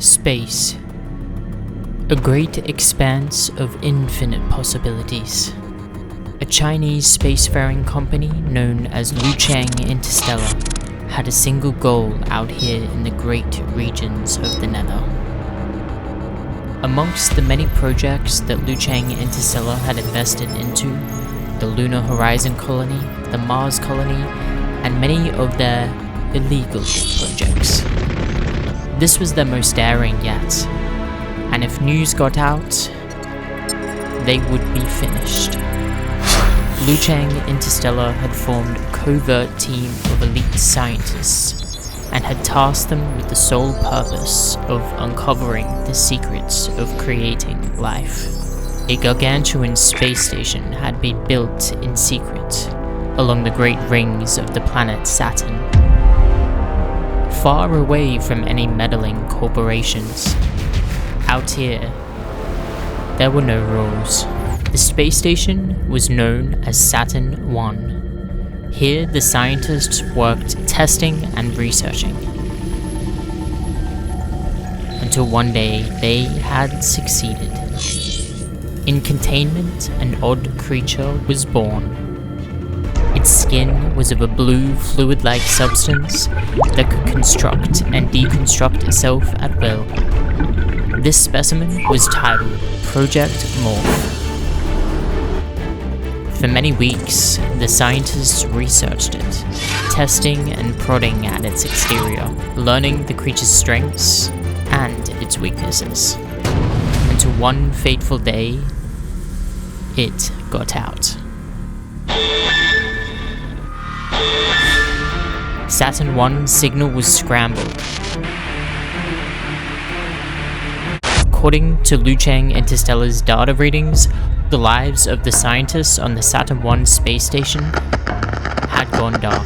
Space. A great expanse of infinite possibilities. A Chinese spacefaring company known as Lucheng Interstellar had a single goal out here in the great regions of the Nether. Amongst the many projects that Lucheng Interstellar had invested into, the Lunar Horizon Colony, the Mars Colony, and many of their illegal projects. This was their most daring yet, and if news got out, they would be finished. Lucheng Interstellar had formed a covert team of elite scientists and had tasked them with the sole purpose of uncovering the secrets of creating life. A gargantuan space station had been built in secret along the great rings of the planet Saturn, far away from any meddling corporations. Out here, there were no rules. The space station was known as Saturn 1. Here, the scientists worked testing and researching. Until one day, they had succeeded. In containment, an odd creature was born. Its skin was of a blue, fluid-like substance that could construct and deconstruct itself at will. This specimen was titled Project Morph. For many weeks, the scientists researched it, testing and prodding at its exterior, learning the creature's strengths and its weaknesses. Until one fateful day, it got out. Saturn 1's signal was scrambled. According to Lucheng Interstellar's data readings, the lives of the scientists on the Saturn 1 space station had gone dark.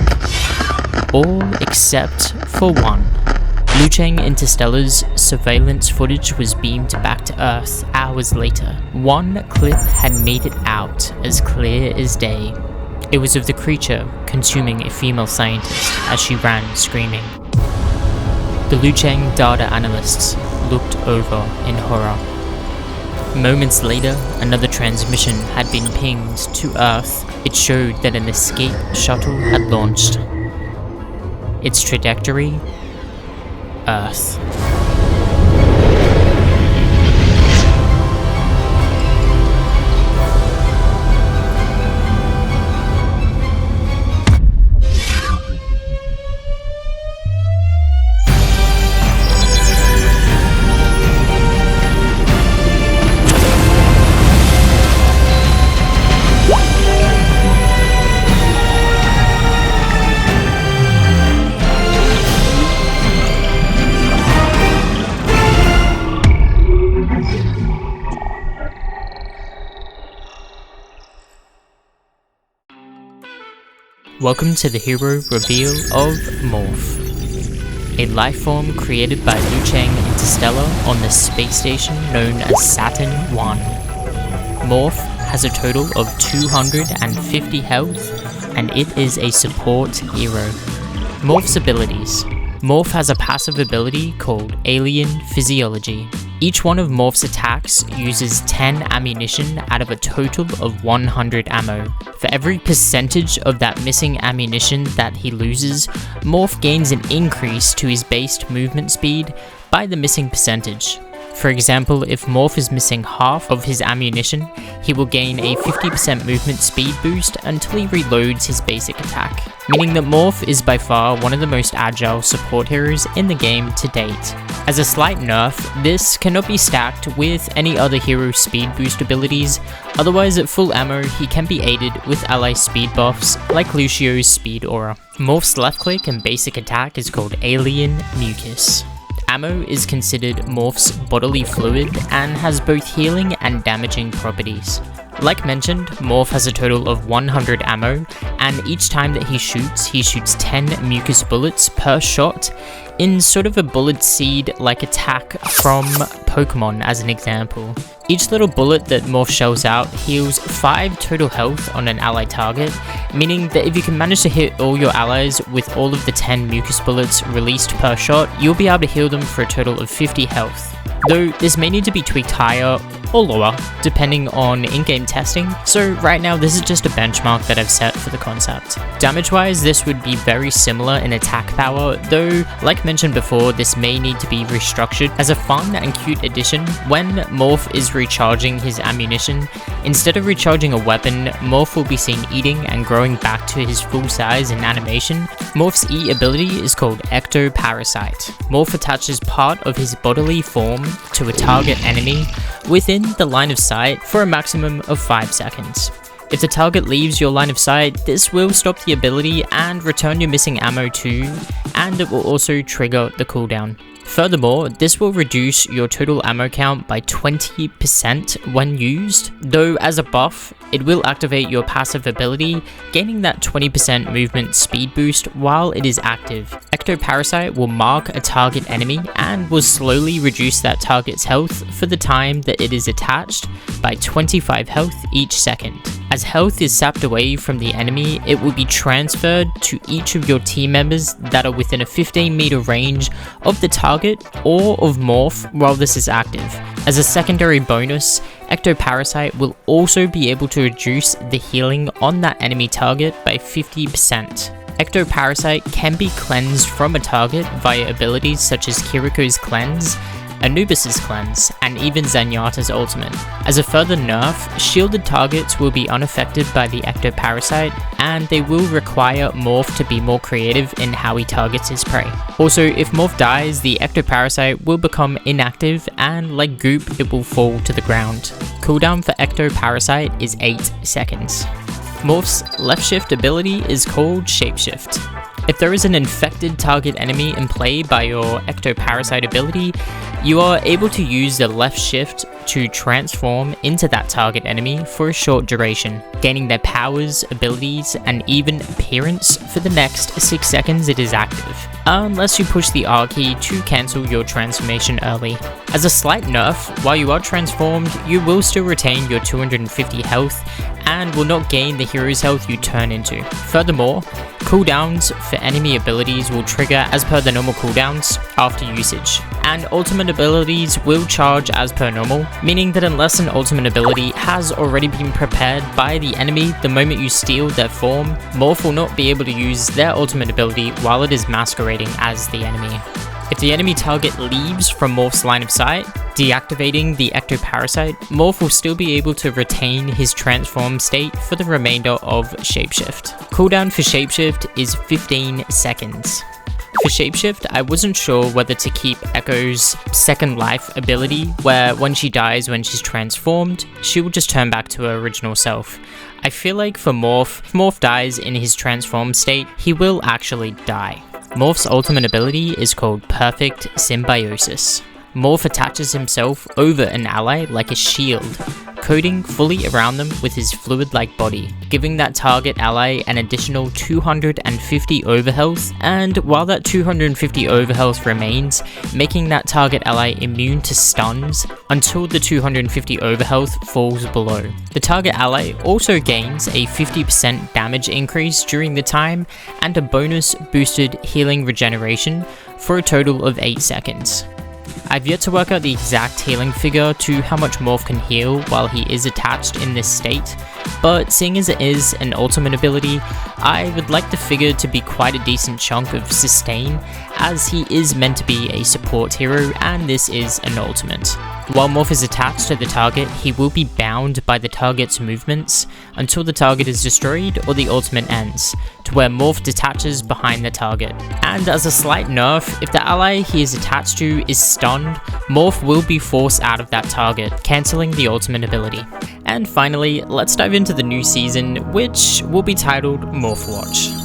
All except for one. Lucheng Interstellar's surveillance footage was beamed back to Earth hours later. One clip had made it out as clear as day. It was of the creature consuming a female scientist as she ran screaming. The Lucheng data analysts looked over in horror. Moments later, another transmission had been pinged to Earth. It showed that an escape shuttle had launched. Its trajectory? Earth. Welcome to the hero reveal of Morph, a lifeform created by Lucheng Interstellar on the space station known as Saturn 1. Morph has a total of 250 health, and it is a support hero. Morph's abilities. Morph has a passive ability called Alien Physiology. Each one of Morph's attacks uses 10 ammunition out of a total of 100 ammo. For every percentage of that missing ammunition that he loses, Morph gains an increase to his base movement speed by the missing percentage. For example, if Morph is missing half of his ammunition, he will gain a 50% movement speed boost until he reloads his basic attack, meaning that Morph is by far one of the most agile support heroes in the game to date. As a slight nerf, this cannot be stacked with any other hero's speed boost abilities, otherwise at full ammo he can be aided with ally speed buffs like Lucio's speed aura. Morph's left click and basic attack is called Alien Mucus. Ammo is considered Morph's bodily fluid and has both healing and damaging properties. Like mentioned, Morph has a total of 100 ammo, and each time that he shoots 10 mucus bullets per shot in sort of a bullet seed-like attack from Pokemon as an example. Each little bullet that Morph shells out heals 5 total health on an ally target, meaning that if you can manage to hit all your allies with all of the 10 mucus bullets released per shot, you'll be able to heal them for a total of 50 health. Though this may need to be tweaked higher or lower, depending on in-game testing, so right now this is just a benchmark that I've set for the concept. Damage-wise, this would be very similar in attack power, though, like mentioned before, this may need to be restructured as a fun and cute addition. When Morph is recharging his ammunition, instead of recharging a weapon, Morph will be seen eating and growing back to his full size in animation. Morph's E ability is called Ectoparasite. Morph attaches part of his bodily form to a target enemy within the line of sight for a maximum of 5 seconds. If the target leaves your line of sight, this will stop the ability and return your missing ammo too, and it will also trigger the cooldown. Furthermore, this will reduce your total ammo count by 20% when used, though as a buff, it will activate your passive ability, gaining that 20% movement speed boost while it is active. Ectoparasite will mark a target enemy and will slowly reduce that target's health for the time that it is attached by 25 health each second. As health is sapped away from the enemy, it will be transferred to each of your team members that are within a 15-meter range of the target or of Morph while this is active. As a secondary bonus, Ectoparasite will also be able to reduce the healing on that enemy target by 50%. Ectoparasite can be cleansed from a target via abilities such as Kiriko's Cleanse, Anubis's Cleanse, and even Zenyatta's ultimate. As a further nerf, shielded targets will be unaffected by the Ectoparasite, and they will require Morph to be more creative in how he targets his prey. Also, if Morph dies, the Ectoparasite will become inactive, and like Goop, it will fall to the ground. Cooldown for Ectoparasite is 8 seconds. Morph's left shift ability is called Shapeshift. If there is an infected target enemy in play by your Ectoparasite ability, you are able to use the left shift to transform into that target enemy for a short duration, gaining their powers, abilities, and even appearance for the next 6 seconds it is active, unless you push the R key to cancel your transformation early. As a slight nerf, while you are transformed, you will still retain your 250 health and will not gain the hero's health you turn into. Furthermore, cooldowns for enemy abilities will trigger as per the normal cooldowns after usage, and ultimate abilities will charge as per normal, meaning that unless an ultimate ability has already been prepared by the enemy the moment you steal their form, Morph will not be able to use their ultimate ability while it is masquerading as the enemy. If the enemy target leaves from Morph's line of sight, deactivating the Ectoparasite, Morph will still be able to retain his transformed state for the remainder of Shapeshift. Cooldown for Shapeshift is 15 seconds. For Shapeshift, I wasn't sure whether to keep Echo's second life ability, where when she dies when she's transformed, she will just turn back to her original self. I feel like for Morph, if Morph dies in his transformed state, he will actually die. Morph's ultimate ability is called Perfect Symbiosis. Morph attaches himself over an ally like a shield, coating fully around them with his fluid-like body, giving that target ally an additional 250 overhealth, and while that 250 overhealth remains, making that target ally immune to stuns until the 250 overhealth falls below. The target ally also gains a 50% damage increase during the time and a bonus boosted healing regeneration for a total of 8 seconds. I've yet to work out the exact healing figure to how much Morph can heal while he is attached in this state, but seeing as it is an ultimate ability, I would like the figure to be quite a decent chunk of sustain, as he is meant to be a support hero and this is an ultimate. While Morph is attached to the target, he will be bound by the target's movements until the target is destroyed or the ultimate ends, to where Morph detaches behind the target. And as a slight nerf, if the ally he is attached to is stunned, Morph will be forced out of that target, cancelling the ultimate ability. And finally, let's dive into the new season, which will be titled Morphwatch.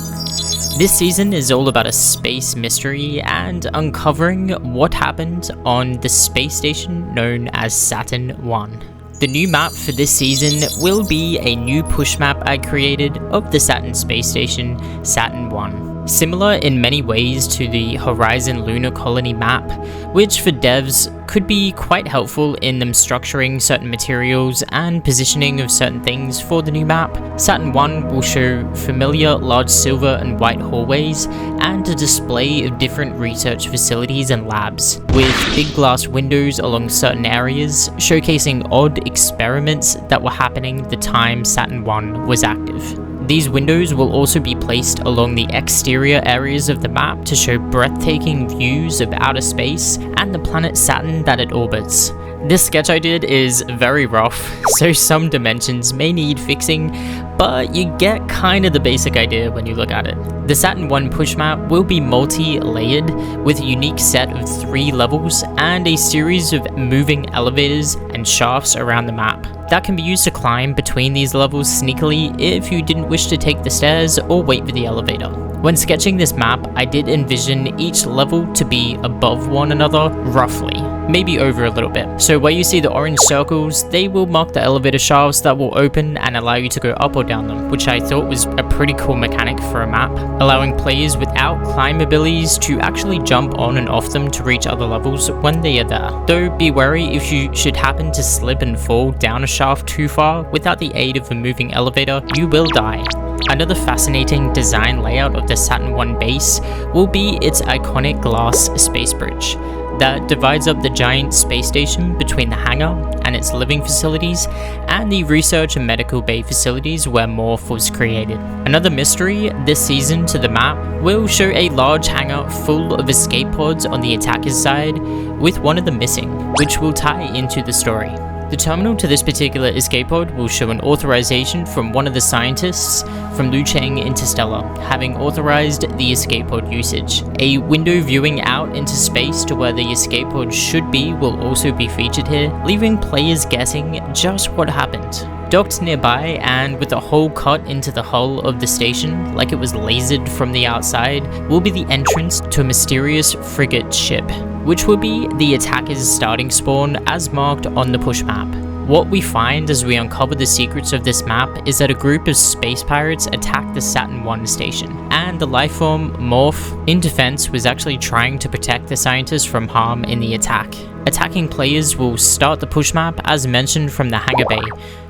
This season is all about a space mystery and uncovering what happened on the space station known as Saturn 1. The new map for this season will be a new push map I created of the Saturn space station, Saturn 1. Similar in many ways to the Horizon Lunar Colony map, which for devs could be quite helpful in them structuring certain materials and positioning of certain things for the new map. Saturn 1 will show familiar large silver and white hallways and a display of different research facilities and labs, with big glass windows along certain areas showcasing odd experiments that were happening the time Saturn 1 was active. These windows will also be placed along the exterior areas of the map to show breathtaking views of outer space and the planet Saturn that it orbits. This sketch I did is very rough, so some dimensions may need fixing, but you get kind of the basic idea when you look at it. The Saturn 1 push map will be multi-layered with a unique set of 3 levels and a series of moving elevators and shafts around the map that can be used to climb between these levels sneakily if you didn't wish to take the stairs or wait for the elevator. When sketching this map, I did envision each level to be above one another roughly, maybe over a little bit. So where you see the orange circles, they will mark the elevator shafts that will open and allow you to go up or down them, which I thought was a pretty cool mechanic for a map, allowing players without climb abilities to actually jump on and off them to reach other levels when they are there. Though be wary if you should happen to slip and fall down a shaft too far without the aid of a moving elevator, you will die. Another fascinating design layout of the Saturn 1 base will be its iconic glass space bridge that divides up the giant space station between the hangar and its living facilities and the research and medical bay facilities where Morph was created. Another mystery this season to the map will show a large hangar full of escape pods on the attacker's side, with one of them missing, which will tie into the story. The terminal to this particular escape pod will show an authorization from one of the scientists from Lucheng Interstellar, having authorized the escape pod usage. A window viewing out into space to where the escape pod should be will also be featured here, leaving players guessing just what happened. Docked nearby and with a hole cut into the hull of the station like it was lasered from the outside will be the entrance to a mysterious frigate ship, which will be the attacker's starting spawn as marked on the push map. What we find as we uncover the secrets of this map is that a group of space pirates attacked the Saturn 1 station, and the lifeform Morph, in defense, was actually trying to protect the scientists from harm in the attack. Attacking players will start the push map as mentioned from the hangar bay,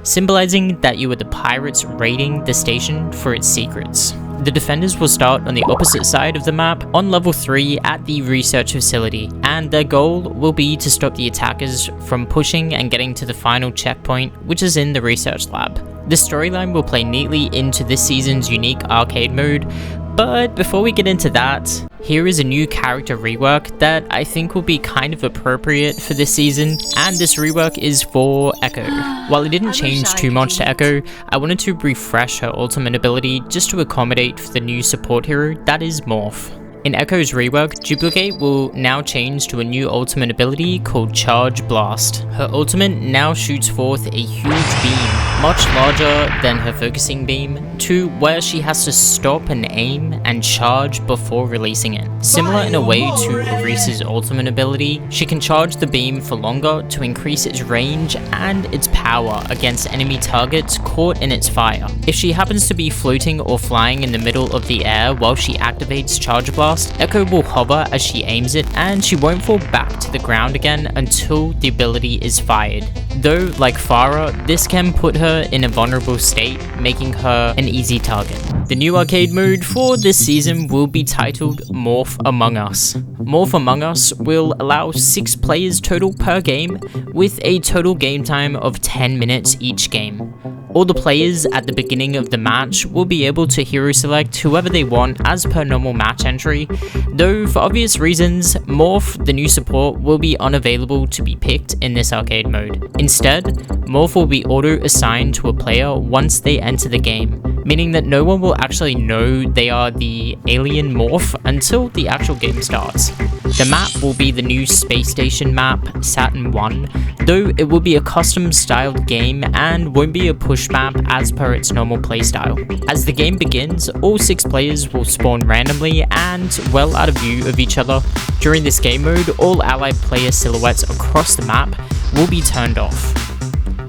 symbolizing that you are the pirates raiding the station for its secrets. The defenders will start on the opposite side of the map on level 3 at the research facility, and their goal will be to stop the attackers from pushing and getting to the final checkpoint, which is in the research lab. The storyline will play neatly into this season's unique arcade mode, but before we get into that, here is a new character rework that I think will be kind of appropriate for this season, and this rework is for Echo. While it didn't change too much to Echo, I wanted to refresh her ultimate ability just to accommodate for the new support hero that is Morph. In Echo's rework, Duplicate will now change to a new ultimate ability called Charge Blast. Her ultimate now shoots forth a huge beam, much larger than her focusing beam, to where she has to stop and aim and charge before releasing it. Similar in a way to Reese's ultimate ability, she can charge the beam for longer to increase its range and its power against enemy targets caught in its fire. If she happens to be floating or flying in the middle of the air while she activates Charge Blast, Echo will hover as she aims it, and she won't fall back to the ground again until the ability is fired. Though, like Farah, this can put her in a vulnerable state, making her an easy target. The new arcade mode for this season will be titled Morph Among Us. Morph Among Us will allow 6 players total per game, with a total game time of 10 minutes each game. All the players at the beginning of the match will be able to hero select whoever they want as per normal match entry, though for obvious reasons, Morph, the new support, will be unavailable to be picked in this arcade mode. Instead, Morph will be auto-assigned to a player once they enter the game, meaning that no one will actually know they are the alien Morph until the actual game starts. The map will be the new space station map, Saturn 1, though it will be a custom styled game and won't be a push map as per its normal playstyle. As the game begins, all 6 players will spawn randomly and well out of view of each other. During this game mode, all allied player silhouettes across the map will be turned off.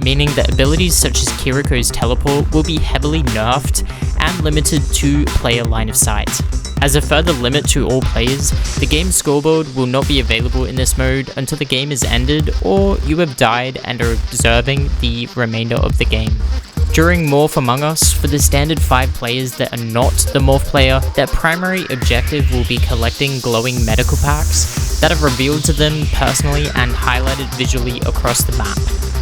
meaning that abilities such as Kiriko's teleport will be heavily nerfed and limited to player line of sight. As a further limit to all players, the game's scoreboard will not be available in this mode until the game is ended or you have died and are observing the remainder of the game. During Morph Among Us, for the standard 5 players that are not the Morph player, their primary objective will be collecting glowing medical packs that are revealed to them personally and highlighted visually across the map.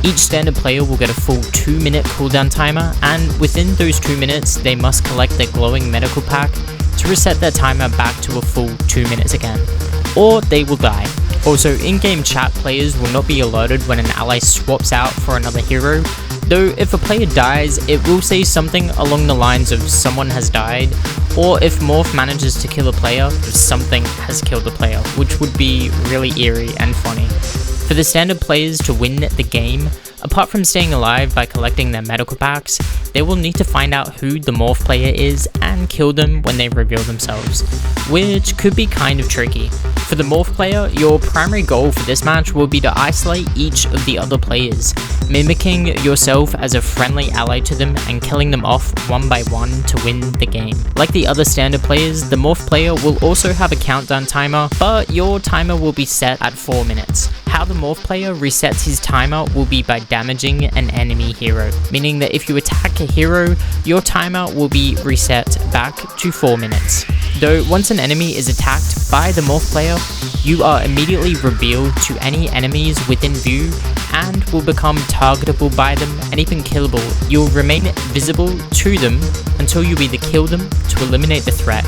Each standard player will get a full 2-minute cooldown timer, and within those 2 minutes, they must collect their glowing medical pack to reset their timer back to a full 2 minutes again, or they will die. Also, in-game chat players will not be alerted when an ally swaps out for another hero, though if a player dies, it will say something along the lines of someone has died, or if Morph manages to kill a player, something has killed the player, which would be really eerie and funny. For the standard players to win the game, apart from staying alive by collecting their medical packs, they will need to find out who the Morph player is and kill them when they reveal themselves, which could be kind of tricky. For the Morph player, your primary goal for this match will be to isolate each of the other players, mimicking yourself as a friendly ally to them and killing them off one by one to win the game. Like the other standard players, the Morph player will also have a countdown timer, but your timer will be set at 4 minutes. How the Morph player resets his timer will be by damaging an enemy hero, meaning that if you attack a hero, your timer will be reset back to 4 minutes. Though once an enemy is attacked by the Morph player, you are immediately revealed to any enemies within view and will become targetable by them and even killable. You'll remain visible to them until you either kill them to eliminate the threat,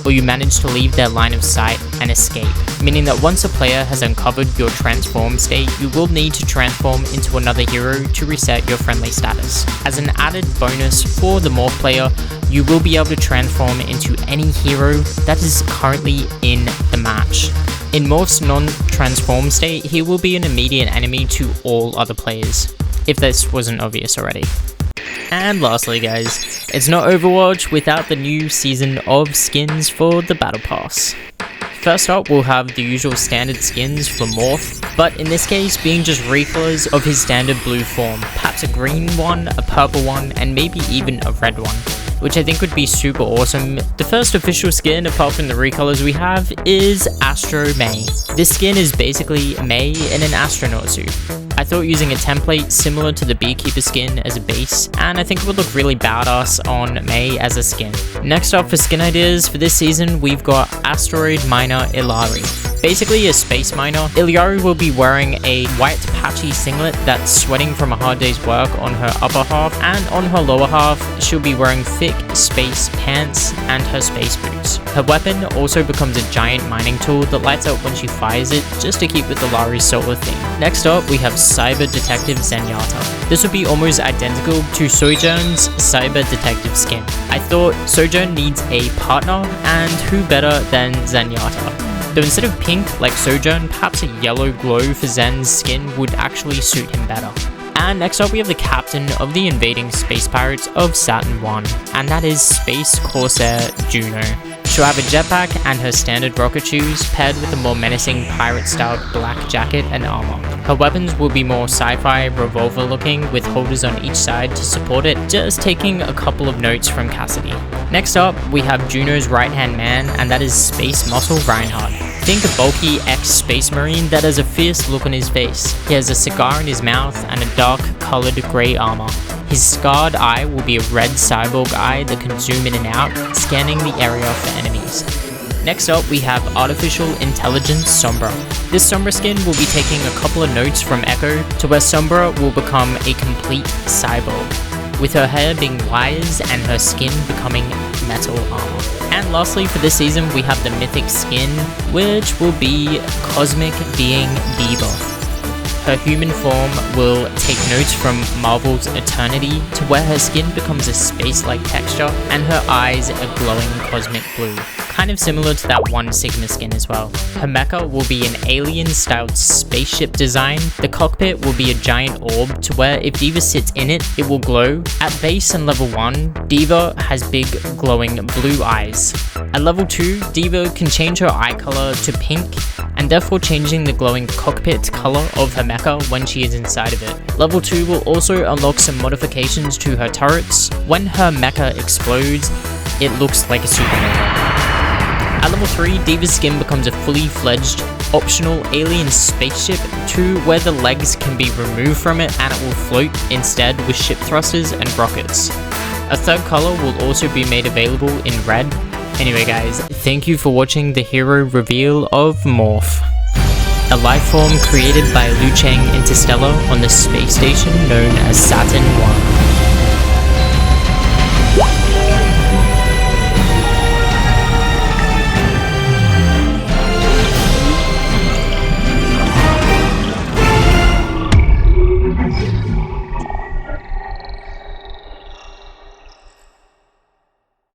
or you manage to leave their line of sight and escape, meaning that once a player has uncovered your transform state, you will need to transform into another hero to reset your friendly status. As an added bonus for the Morph player, you will be able to transform into any hero that is currently in the match. In Morph's non-transform state, he will be an immediate enemy to all other players, if this wasn't obvious already. And lastly guys, it's not Overwatch without the new season of skins for the Battle Pass. First up, we'll have the usual standard skins for Morph, but in this case being just recolors of his standard blue form, perhaps a green one, a purple one, and maybe even a red one, which I think would be super awesome. The first official skin, apart from the recolors we have, is Astro May. This skin is basically May in an astronaut suit. I thought using a template similar to the Beekeeper skin as a base, and I think it would look really badass on May as a skin. Next up for skin ideas for this season, we've got Asteroid Miner Ilari. Basically a space miner, Ilari will be wearing a white patchy singlet that's sweating from a hard day's work on her upper half, and on her lower half she'll be wearing thick space pants and her space boots. Her weapon also becomes a giant mining tool that lights up when she fires it, just to keep with the Ilari's solar theme. Next up we have Cyber Detective Jezjhart. This would be almost identical to Sojourn's Cyber Detective skin. I thought Sojourn needs a partner, and who better than Jezjhart? Though instead of pink like Sojourn, perhaps a yellow glow for Zen's skin would actually suit him better. And next up we have the captain of the invading space pirates of Saturn 1, and that is Space Corsair Juno. She'll have a jetpack and her standard rocket shoes, paired with a more menacing pirate-styled black jacket and armor. Her weapons will be more sci-fi revolver looking, with holders on each side to support it, just taking a couple of notes from Cassidy. Next up, we have Juno's right-hand man, and that is Space Muscle Reinhardt. Think a bulky ex-space marine that has a fierce look on his face. He has a cigar in his mouth and a dark-colored grey armor. His scarred eye will be a red cyborg eye that can zoom in and out, scanning the area for enemies. Next up, we have Artificial Intelligence Sombra. This Sombra skin will be taking a couple of notes from Echo, to where Sombra will become a complete cyborg, with her hair being wires and her skin becoming metal armor. And lastly, for this season, we have the Mythic skin, which will be Cosmic Being Diva. Her human form will take notes from Marvel's Eternity, to where her skin becomes a space-like texture and her eyes a glowing cosmic blue, kind of similar to that one Sigma skin as well. Her mecha will be an alien-styled spaceship design. The cockpit will be a giant orb, to where if Diva sits in it, it will glow. At base and level 1, Diva has big glowing blue eyes. At level 2, Diva can change her eye color to pink, and and therefore changing the glowing cockpit color of her mecha when she is inside of it. Level 2 will also unlock some modifications to her turrets. When her mecha explodes, it looks like a supernova. At level 3, Diva's skin becomes a fully fledged, optional alien spaceship to where the legs can be removed from it and it will float instead with ship thrusters and rockets. A third color will also be made available in red. Anyway guys, thank you for watching the hero reveal of Morph, a lifeform created by Lucheng Interstellar on the space station known as Saturn 1.